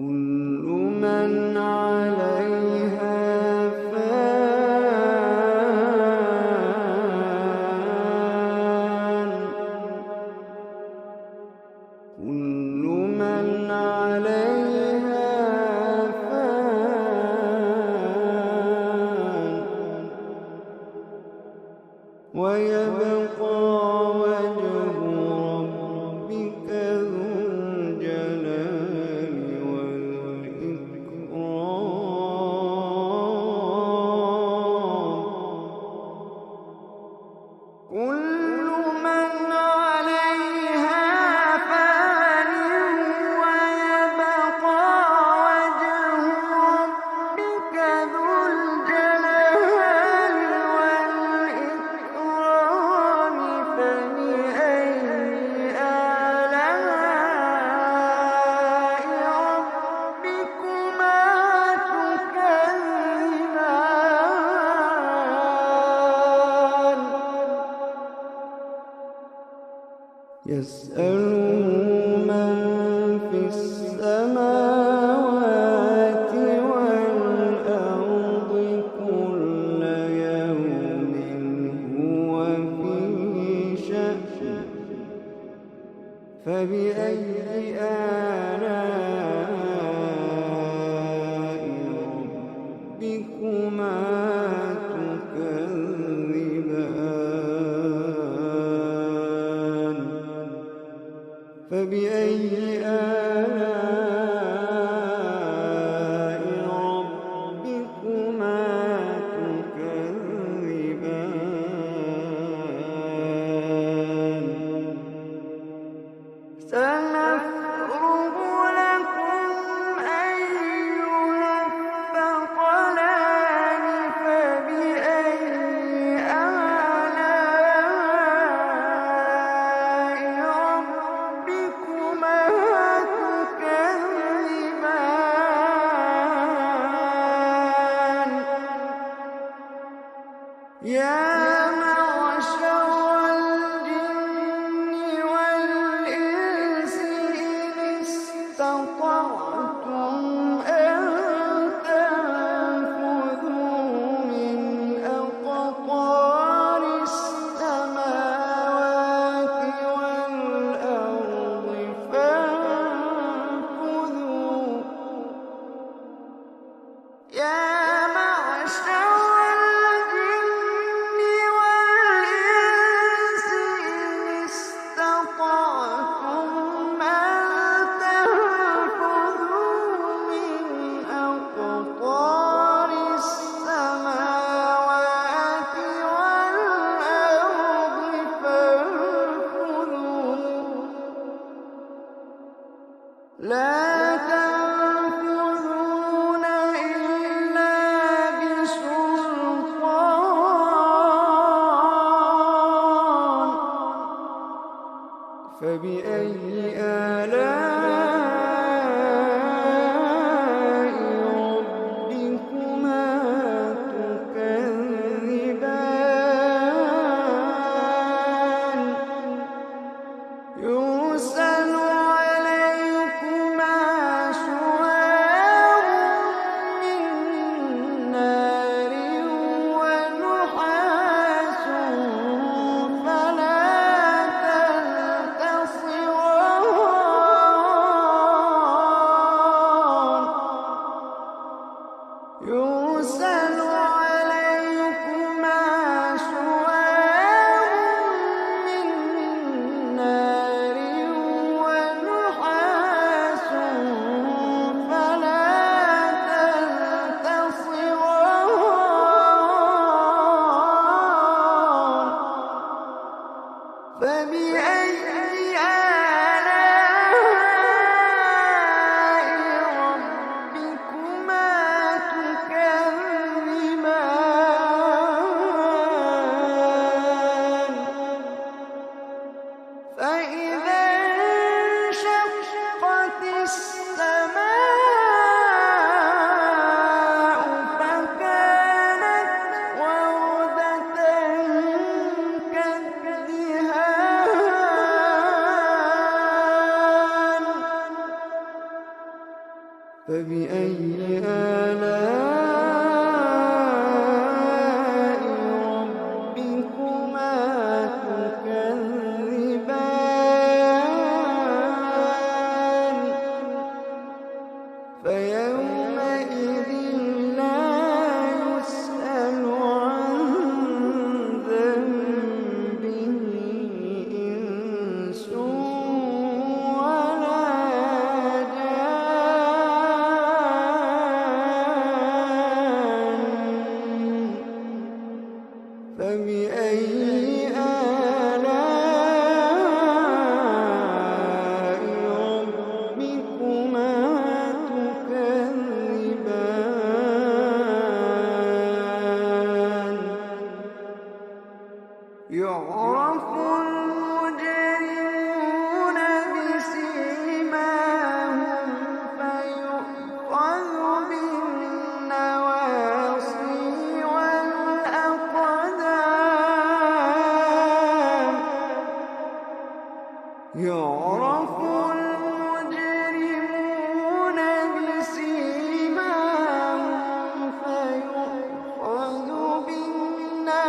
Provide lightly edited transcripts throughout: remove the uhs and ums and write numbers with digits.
كل من عليها فان كل من عليها فان ويبقى وجه ربك ذو الجلال والإكرام كل من عليها فان ويبقى وجه ربك ذو الجلال والإكرام فبأي آلاء ربكما تكذبان يسأله من في السماوات والأرض كل يوم هو في شأن فبأي آلاء ربكما تكذبان فبأي آلاء ربكما تكذبان سنفرغ لكم أيها الثقلان فبأي آلاء ربكما تكذبان يا معشر الجن والإنس إن استطعتم أن تنفذوا من أقطار السماوات والأرض فانفذوا يا معشر الجن والإنس إن استطعتم أن تنفذوا من أقطار السماوات والأرض فانفذوا لا تنفذون إلا بسلطان فبأي آلاء ربكما تكذبان يرسل عليكما شواظ من نار ونحاس فلا تنتصران فبأي آلاء ربكما تكذبان فيومئذ لا يسأل عن ذنبه إنس ولا جان فبأي آلاء ربكما تكذبان يعرف المجرمون بسيماهم فيؤخذ بالنواصي والأقدام يعرف المجرمون بسيماهم فيؤخذ بالنواصي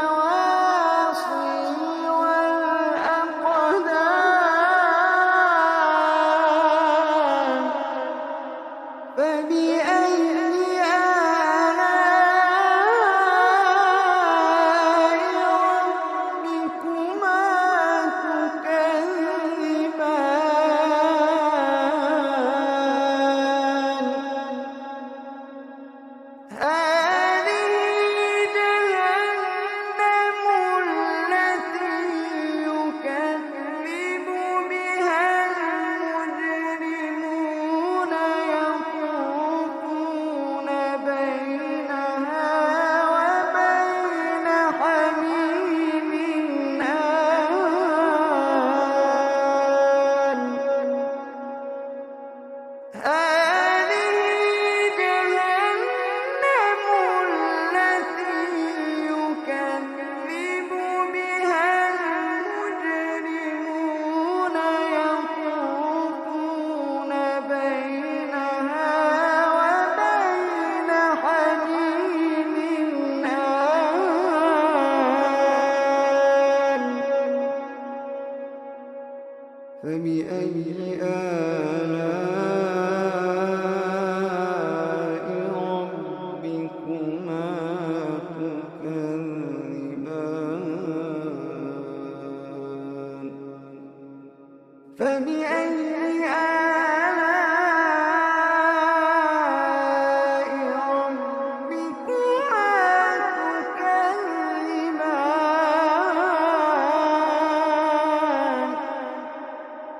والأقدام فبأي آلاء ربكما تكذبان هذه جهنم التي يكذب بها المجرمون يطوفون بينها وبين حميم آن هذه جهنم التي يكذب بها المجرمون يطوفون بينها وبين حميم آن فبأي آلاء ربكما تكذبان فبأي آلاء ربكما تكذبان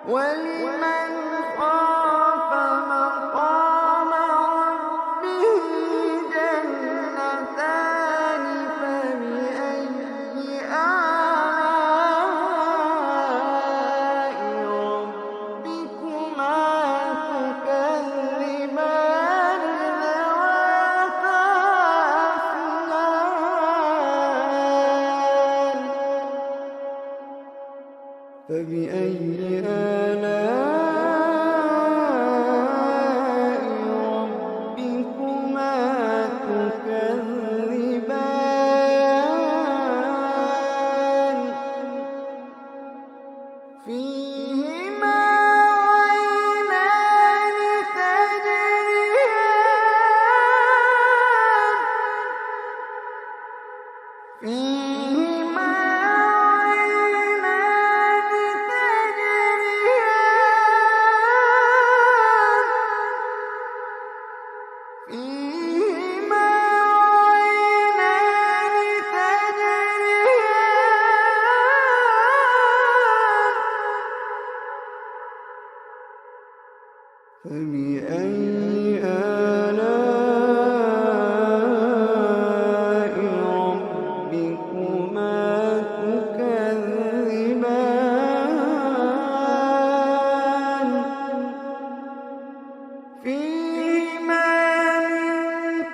ولمن خاف مقام ربه جنتان فبأي آلاء ربكما تكذبان ذواتا أفنان فبأي آلاء ربكما تكذبان فيهما عينان تجريان فيهما عينان تجريان فيهما عينان تجريان فبأي آلاء ربكما تكذبان فيهما من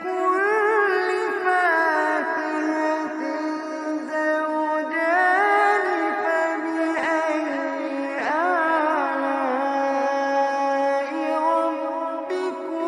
كل فاكهة زوجان فبأي آلاء ربكما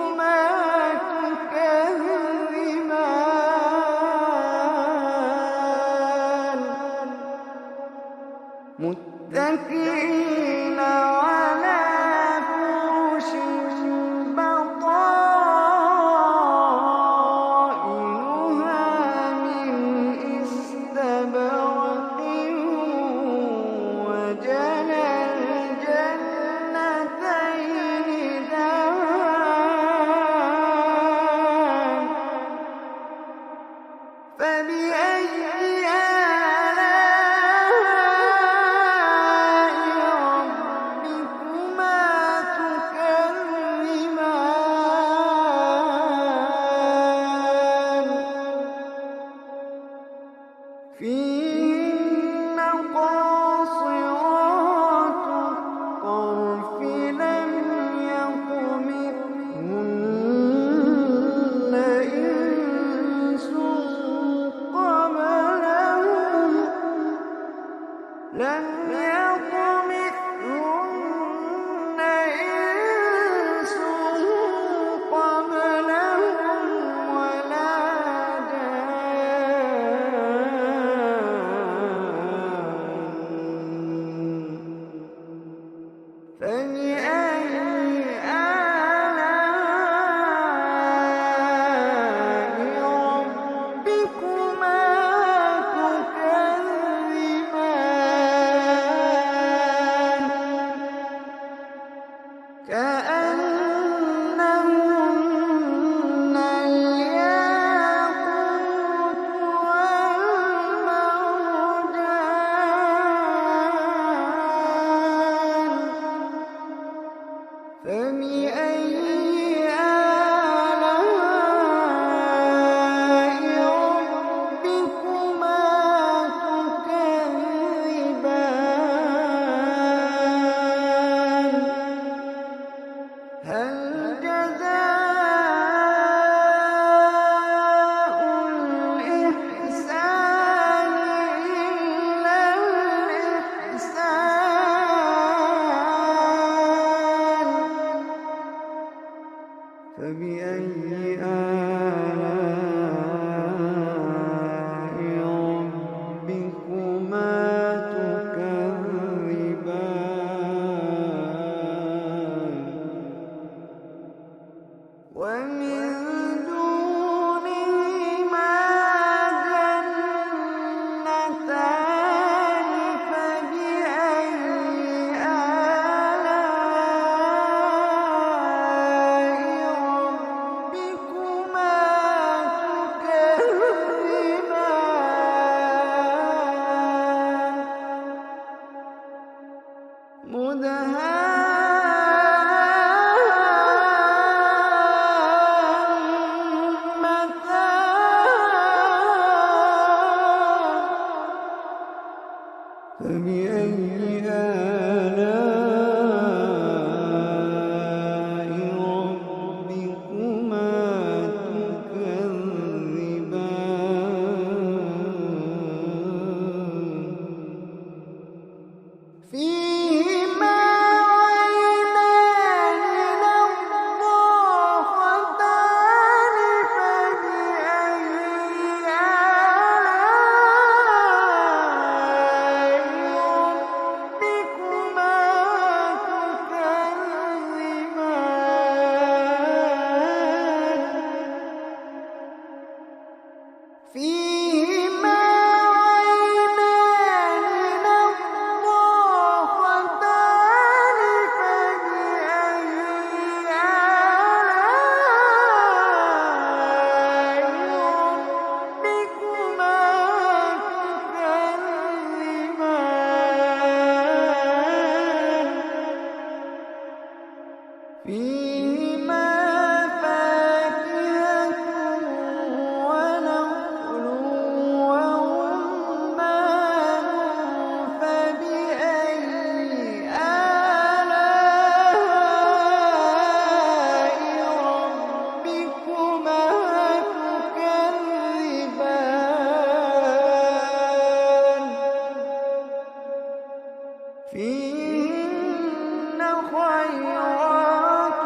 كأنهن الياقوت والمرجان فبأي آلاء ربكما تكذبان هل جزاء الإحسان إلا الإحسان فبأي آلاء ربكما تكذبان ومن دونهما جنتان فبأي آلاء ربكما تكذبان فبأي آلاء ربكما تكذبان فيهما عينان نضاختان فبأي آلاء ربكما تكذبان فيهما عينان نضاختان فبأي آلاء ربكما تكذبان فيهما فاكهة ونخل ورمان فبأي آلاء ربكما تكذبان فيهن خيرات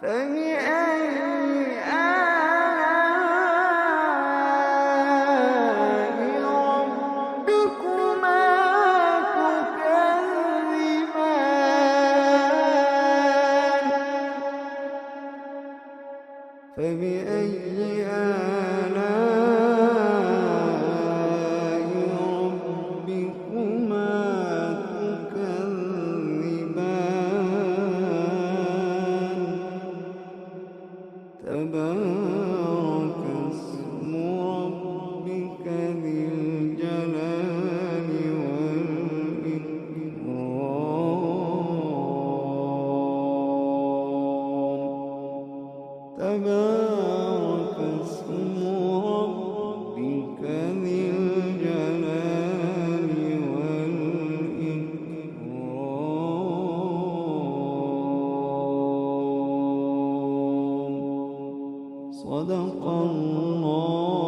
فبأي آلاء ربكما تكذبان فبأي آلاء ربكما تكذبان تبارك اسم ربك ذي الجلال والإكرام تبارك اسم ربك ذي الجلال والإكرام صدق الله